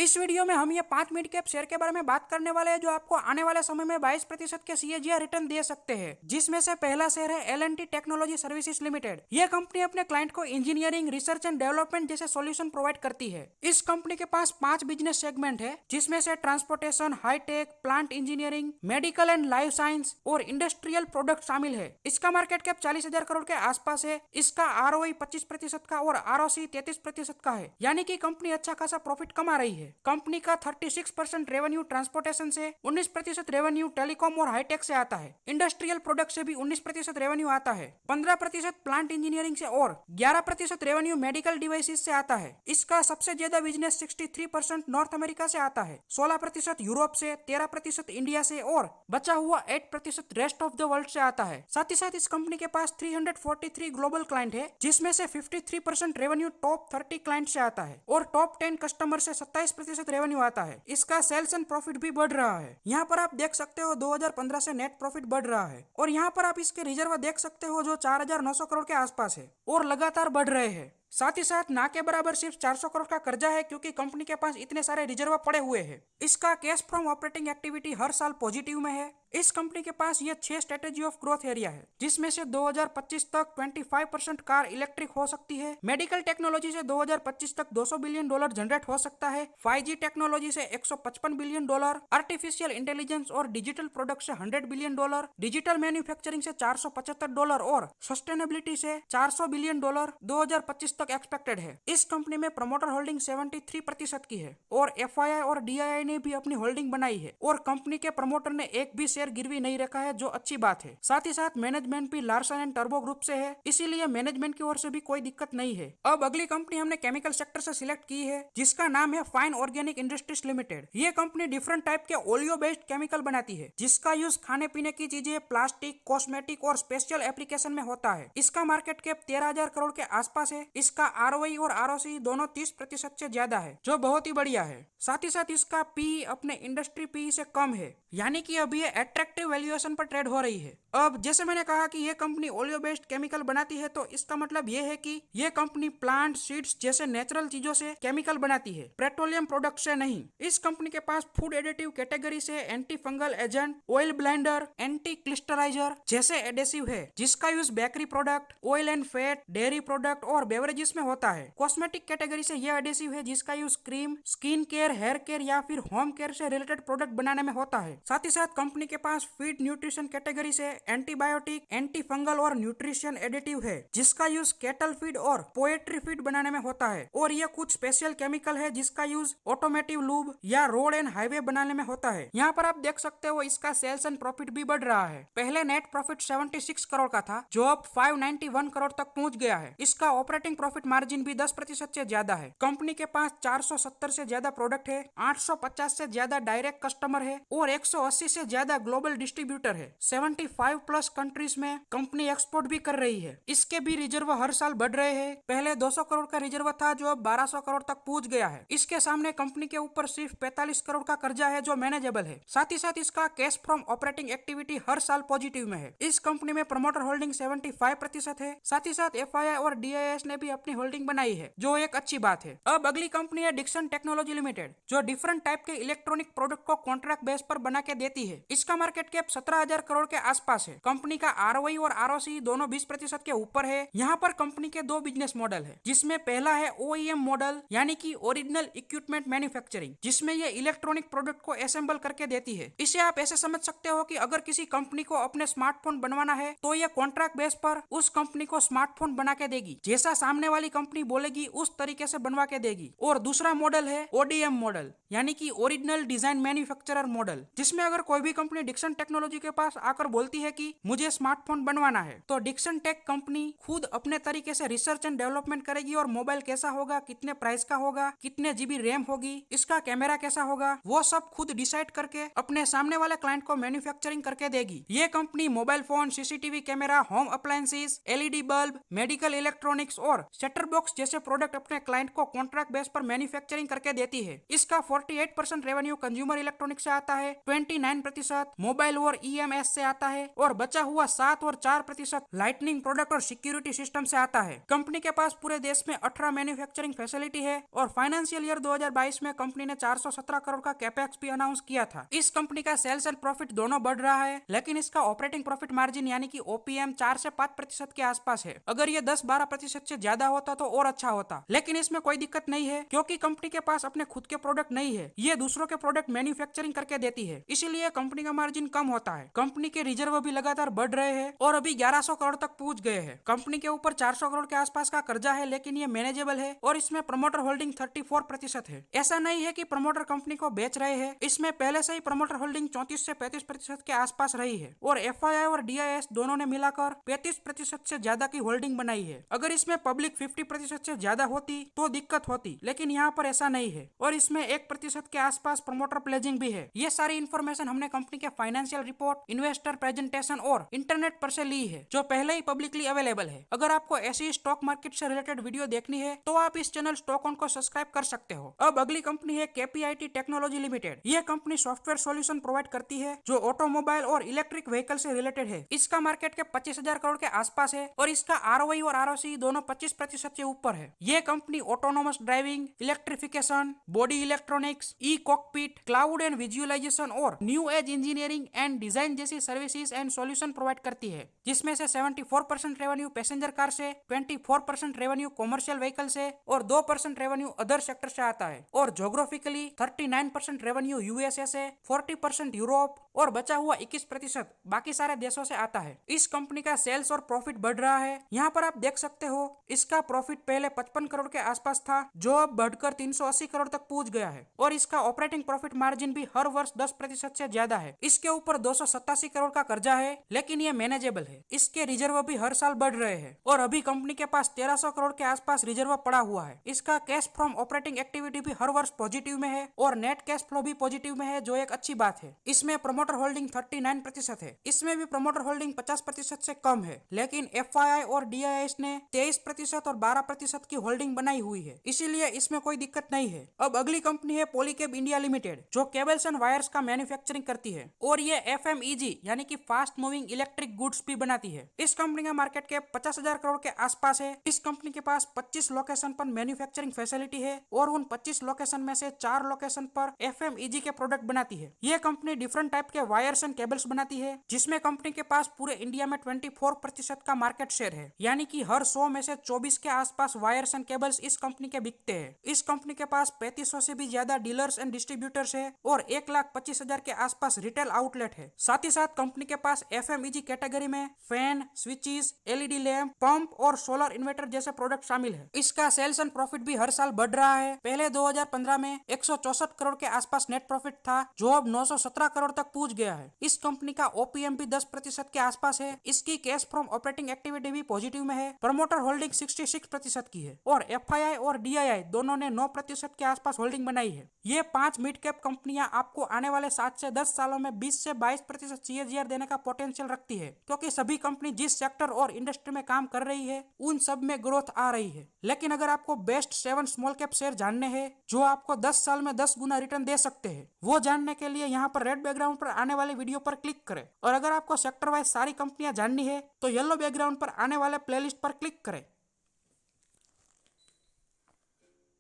इस वीडियो में हम ये 5 मिड कैप शेयर के बारे में बात करने वाले हैं जो आपको आने वाले समय में 22% के CAGR रिटर्न दे सकते हैं, जिसमें से पहला शेयर है L&T टेक्नोलॉजी सर्विसेज लिमिटेड। ये कंपनी अपने क्लाइंट को इंजीनियरिंग, रिसर्च एंड डेवलपमेंट जैसे सॉल्यूशन प्रोवाइड करती है। इस कंपनी के पास 5 बिजनेस सेगमेंट है, जिसमें से transportation, high tech, plant engineering, medical and life science और इंडस्ट्रियल प्रोडक्ट शामिल है। इसका मार्केट कैप 40,000 करोड़ के आसपास है। इसका ROE 25% का और ROC 33% का है, यानी कि कंपनी अच्छा खासा प्रॉफिट कमा रही है। कंपनी का 36% रेवेन्यू ट्रांसपोर्टेशन से, 19% रेवेन्यू टेलीकॉम और हाईटेक से आता है। इंडस्ट्रियल प्रोडक्ट से भी 19% रेवेन्यू आता है, 15% प्लांट इंजीनियरिंग से और 11% रेवेन्यू मेडिकल डिवाइसेस से आता है। इसका सबसे ज्यादा बिजनेस 63% नॉर्थ अमेरिका से आता है, 16% यूरोप से, 13% इंडिया से और बचा हुआ 8% रेस्ट ऑफ द वर्ल्ड से आता है। साथ ही साथ इस कंपनी के पास 343 ग्लोबल क्लाइंट है, जिसमें से 53% रेवेन्यू टॉप 30 क्लाइंट से आता है और टॉप 10 कस्टमर से 27% रेवेन्यू आता है। इसका सेल्स एंड प्रॉफिट भी बढ़ रहा है। यहाँ पर आप देख सकते हो 2015 से नेट प्रॉफिट बढ़ रहा है और यहाँ पर आप इसके रिजर्व देख सकते हो जो 4,900 करोड़ के आसपास है और लगातार बढ़ रहे हैं। साथ ही साथ ना के बराबर सिर्फ 400 करोड़ का कर्जा है, क्योंकि कंपनी के पास इतने सारे रिजर्व पड़े हुए हैं। इसका कैश फ्रॉम ऑपरेटिंग एक्टिविटी हर साल पॉजिटिव में है। इस कंपनी के पास ये 6 स्ट्रेटेजी ऑफ ग्रोथ एरिया है, जिसमें से 2025 तक 25% कार इलेक्ट्रिक हो सकती है। मेडिकल टेक्नोलॉजी से 2025 तक $200 बिलियन जनरेट हो सकता है। 5G टेक्नोलॉजी से $155 बिलियन, आर्टिफिशियल इंटेलिजेंस और डिजिटल प्रोडक्ट से $100 बिलियन, डिजिटल मैन्युफैक्चरिंग से $475 और सस्टेनेबिलिटी से $400 बिलियन 2025 तक एक्सपेक्टेड है। इस कंपनी में प्रमोटर होल्डिंग 73% की है और FII और DII ने भी अपनी होल्डिंग बनाई है और कंपनी के प्रमोटर ने एक भी शेयर गिरवी नहीं रखा है, जो अच्छी बात है। साथ ही साथ मैनेजमेंट भी लार्सन एंड टर्बो ग्रुप से है, इसीलिए मैनेजमेंट की ओर से भी कोई दिक्कत नहीं है। अब अगली कंपनी हमने केमिकल सेक्टर से सिलेक्ट की है, जिसका नाम है फाइन ऑर्गेनिक इंडस्ट्रीज लिमिटेड। ये कंपनी डिफरेंट टाइप के ओलियो बेस्ड केमिकल बनाती है, जिसका यूज खाने पीने की चीजें, प्लास्टिक, कॉस्मेटिक और स्पेशल एप्लीकेशन में होता है। इसका मार्केट कैप 13,000 करोड़ के आसपास है। इसका ROE और ROC दोनों 30% से ज्यादा है, जो बहुत ही बढ़िया है। साथ ही साथ इसका PE अपने इंडस्ट्री PE से कम है, यानी कि अब ये अट्रैक्टिव वैल्यूएशन पर ट्रेड हो रही है। अब जैसे मैंने कहा कि ये कंपनी ओलियो बेस्ड केमिकल बनाती है, तो इसका मतलब ये है कि ये कंपनी प्लांट, सीड्स जैसे नेचुरल चीजों से केमिकल बनाती है, पेट्रोलियम प्रोडक्ट से नहीं। इस कंपनी के पास फूड एडिटिव कैटेगरी से anti fungal agent, oil blender, anti crystallizer जैसे एडेसिव है, जिसका use bakery product, oil and fat, dairy product और बेवरेजेस में होता है। कॉस्मेटिक कैटेगरी से यह एडेसिव है, जिसका use cream, skin care, hair care या फिर होम केयर से रिलेटेड प्रोडक्ट बनाने में होता है। साथ ही साथ कंपनी के पास फीड न्यूट्रिशन कैटेगरी से एंटीबायोटिक, एंटी फंगल और न्यूट्रिशन एडिटिव है, जिसका यूज कैटल फीड और पोएट्री फीड बनाने में होता है। और यह कुछ स्पेशल केमिकल है, जिसका यूज ऑटोमेटिव लूब या रोड एंड हाईवे बनाने में होता है। यहाँ पर आप देख सकते हो इसका सेल्स एंड प्रॉफिट भी बढ़ रहा है। पहले नेट प्रॉफिट 76 करोड़ का था, जो अब 591 करोड़ तक पहुंच गया है। इसका ऑपरेटिंग प्रॉफिट मार्जिन भी 10% से ज्यादा है। कंपनी के पास 470 से ज्यादा प्रोडक्ट है, 850 से ज्यादा डायरेक्ट कस्टमर है और 180 से ज्यादा ग्लोबल डिस्ट्रीब्यूटर है। 75+ कंट्रीज में कंपनी एक्सपोर्ट भी कर रही है। इसके भी रिजर्व हर साल बढ़ रहे हैं। पहले 200 करोड़ का रिजर्व था, जो अब 1200 करोड़ तक पहुंच गया है। इसके सामने कंपनी के ऊपर सिर्फ 45 करोड़ का कर्जा है, जो मैनेजेबल है। साथ ही साथ इसका कैश फ्रॉम ऑपरेटिंग एक्टिविटी हर साल पॉजिटिव में है। इस कंपनी में प्रमोटर होल्डिंग 75% है। साथ ही साथ FII और DIS ने भी अपनी होल्डिंग बनाई है, जो एक अच्छी बात है। अब अगली कंपनी है डिक्सन टेक्नोलॉजी लिमिटेड, जो डिफरेंट टाइप के इलेक्ट्रॉनिक प्रोडक्ट को कॉन्ट्रैक्ट बेस पर बना के देती है। इसका मार्केट कैप 17,000 करोड़ के आसपास है। कंपनी का ROE और ROC दोनों 20% के ऊपर है। यहाँ पर कंपनी के 2 बिजनेस मॉडल है, जिसमें पहला है OEM मॉडल, यानी कि ओरिजिनल इक्विपमेंट मैन्युफैक्चरिंग, जिसमें ये इलेक्ट्रॉनिक प्रोडक्ट को असेंबल करके देती है। इसे आप ऐसे समझ सकते हो कि अगर किसी कंपनी को अपने स्मार्टफोन बनवाना है, तो ये कॉन्ट्रैक्ट बेस पर उस कंपनी को स्मार्टफोन बना के देगी, जैसा सामने वाली कंपनी बोलेगी उस तरीके से बनवा के देगी। और दूसरा मॉडल है ODM मॉडल, यानी कि ओरिजिनल डिजाइन मैन्युफैक्चरर मॉडल, जिसमें अगर कोई भी कंपनी डिक्सन टेक्नोलॉजी के पास आकर बोलती है कि मुझे स्मार्टफोन बनवाना है, तो डिक्सन टेक कंपनी खुद अपने तरीके से रिसर्च एंड डेवलपमेंट करेगी और मोबाइल कैसा होगा, कितने प्राइस का होगा, कितने GB रैम होगी, इसका कैमरा कैसा होगा, वो सब खुद डिसाइड करके अपने सामने वाले क्लाइंट को मैन्युफैक्चरिंग करके देगी। ये company mobile phone, CCTV camera, home appliances, LED bulb, medical electronics और सेटर बॉक्स जैसे प्रोडक्ट अपने क्लाइंट को कॉन्ट्रैक्ट बेस पर मैन्युफैक्चरिंग करके देती है। इसका 48% रेवेन्यू कंज्यूमर इलेक्ट्रॉनिक्स से आता है, 29% मोबाइल और EMS से आता है और बचा हुआ 7 और 4% लाइटनिंग प्रोडक्ट और सिक्योरिटी सिस्टम से आता है। कंपनी के पास पूरे देश में 18 मैन्युफैक्चरिंग फैसिलिटी है और फाइनेंशियल ईयर 2022 में कंपनी ने 417 करोड़ का कैपेक्स भी अनाउंस किया था। इस कंपनी का सेल्स एंड प्रॉफिट दोनों बढ़ रहा है, लेकिन इसका ऑपरेटिंग प्रॉफिट मार्जिन यानी कि OPM 4 से 5% के आसपास है। अगर ये 10-12% से ज्यादा होता तो और अच्छा होता, लेकिन इसमें कोई दिक्कत नहीं है क्योंकि कंपनी के पास अपने खुद के प्रोडक्ट नहीं है, ये दूसरों के प्रोडक्ट मैन्युफैक्चरिंग करके देती है, इसीलिए कंपनी का मार्जिन कम होता है। कंपनी के रिजर्व भी लगातार बढ़ रहे हैं और अभी 1100 करोड़ तक पहुंच गए हैं। कंपनी के ऊपर 400 करोड़ के आसपास का कर्जा है, लेकिन ये मैनेजेबल है और इसमें प्रमोटर होल्डिंग 34% है। ऐसा नहीं है कि प्रमोटर कंपनी को बेच रहे हैं, इसमें पहले से ही प्रमोटर होल्डिंग 34 से 35% के आसपास रही है और FII और DIS दोनों ने मिलाकर 35% से ज्यादा की होल्डिंग बनाई है। अगर इसमें पब्लिक 50% से ज्यादा होती तो दिक्कत होती, लेकिन यहाँ पर ऐसा नहीं है और इसमें 1% के आसपास प्रमोटर प्लेजिंग भी है। ये सारी इन्फॉर्मेशन हमने कंपनी के फाइनेंशियल रिपोर्ट, इन्वेस्टर प्रेजेंटेशन और इंटरनेट पर से ली है, जो पहले ही पब्लिकली अवेलेबल है। अगर आपको ऐसी स्टॉक मार्केट से रिलेटेड वीडियो देखनी है तो आप इस चैनल स्टॉक ऑन को सब्सक्राइब कर सकते हो। अब अगली कंपनी है KPIT टेक्नोलॉजी लिमिटेड। यह कंपनी सॉफ्टवेयर सॉल्यूशन प्रोवाइड करती है जो ऑटोमोबाइल और इलेक्ट्रिक व्हीकल से रिलेटेड है। इसका मार्केट के 25,000 करोड़ के आसपास है और इसका ROI और ROCE दोनों 25% से ऊपर है। यह company autonomous driving, electrification, body electronics, cockpit, cloud and visualization और new age engineering and design जैसी सर्विसेज एंड सॉल्यूशन प्रोवाइड करती है, जिसमें से 74% रेवेन्यू पैसेंजर कार से, 24% रेवेन्यू कॉमर्शियल व्हीकल से और 2% रेवेन्यू अदर सेक्टर से आता है और जोग्राफिकली 39% रेवेन्यू USA से, 40% यूरोप और बचा हुआ 21% बाकी सारे देशों से आता है। इस कंपनी का सेल्स और प्रॉफिट बढ़ रहा है। यहाँ पर आप देख सकते हो इसका प्रॉफिट पहले 55 करोड़ के आसपास था, जो अब बढ़कर 380 करोड़ तक पहुंच गया है और इसका ऑपरेटिंग प्रॉफिट मार्जिन भी हर वर्ष 10% से ज्यादा है। इसके ऊपर 287 करोड़ का कर्जा है, लेकिन ये मैनेजेबल है। इसके रिजर्व भी हर साल बढ़ रहे हैं और अभी कंपनी के पास 1300 करोड़ के आसपास रिजर्व पड़ा हुआ है। इसका कैश फ्रॉम ऑपरेटिंग एक्टिविटी भी हर वर्ष पॉजिटिव में है और नेट कैश फ्लो भी पॉजिटिव में है, जो एक अच्छी बात है। इसमें प्रमोटर होल्डिंग 39% है। इसमें भी प्रमोटर होल्डिंग 50% से कम है, लेकिन FII और DIS ने 23% और 12% की होल्डिंग बनाई हुई है, इसीलिए इसमें कोई दिक्कत नहीं है। अब अगली कंपनी है पॉलीकैब इंडिया लिमिटेड, जो केबल्स एंड वायर्स का मैन्युफैक्चरिंग करती है और ये FMEG यानी कि फास्ट मूविंग इलेक्ट्रिक गुड्स भी बनाती है। इस कंपनी का मार्केट कैप 50,000 करोड़ के आसपास है। इस कंपनी के पास 25 लोकेशन पर मैन्युफैक्चरिंग फैसिलिटी है और उन 25 लोकेशन में से 4 लोकेशन पर FMEG के प्रोडक्ट बनाती है। यह कंपनी डिफरेंट टाइप के वायर्स एंड केबल्स बनाती है, जिसमें कंपनी के पास पूरे इंडिया में 24% का मार्केट शेयर है, यानी कि हर 100 में से 24 के आसपास वायर्स एंड केबल्स इस कंपनी के बिकते हैं। इस कंपनी के पास 3500 से भी ज्यादा डीलर्स एंड डिस्ट्रीब्यूटर्स है और 1,25,000 के आसपास रिटेल आउटलेट है। साथ ही साथ कंपनी के पास FMEG कैटेगरी में fan, switches, LED lamp, pump और सोलर इन्वर्टर जैसे प्रोडक्ट शामिल है। इसका सेल्स एंड प्रॉफिट भी हर साल बढ़ रहा है। पहले 2015 में 164 करोड़ के आसपास नेट प्रॉफिट था, जो अब 917 करोड़ तक पहुंच गया है। इस कंपनी का OPM भी 10% के आसपास है। इसकी कैश फ्रॉम ऑपरेटिंग एक्टिविटी भी पॉजिटिव में है। प्रमोटर होल्डिंग 66% की है और FII और DII दोनों ने 9% के आसपास होल्डिंग बनाई है। ये 5 मिड कैप कंपनियां आपको आने वाले 7 से 10 सालों में 20 से 22% CAGR देने का पोटेंशियल रखती है, क्योंकि सभी कंपनी जिस सेक्टर और इंडस्ट्री में काम कर रही है उन सब में ग्रोथ आ रही है। लेकिन अगर आपको बेस्ट 7 स्मॉल कैप शेयर जानने हैं जो आपको 10 साल में 10 गुना रिटर्न दे सकते हैं, वो जानने के लिए यहाँ पर रेड बैकग्राउंड पर आने वाले वीडियो पर क्लिक करें। और अगर आपको सेक्टर वाइज सारी कंपनियां जाननी है तो येलो बैकग्राउंड पर आने वाले प्लेलिस्ट पर क्लिक करें।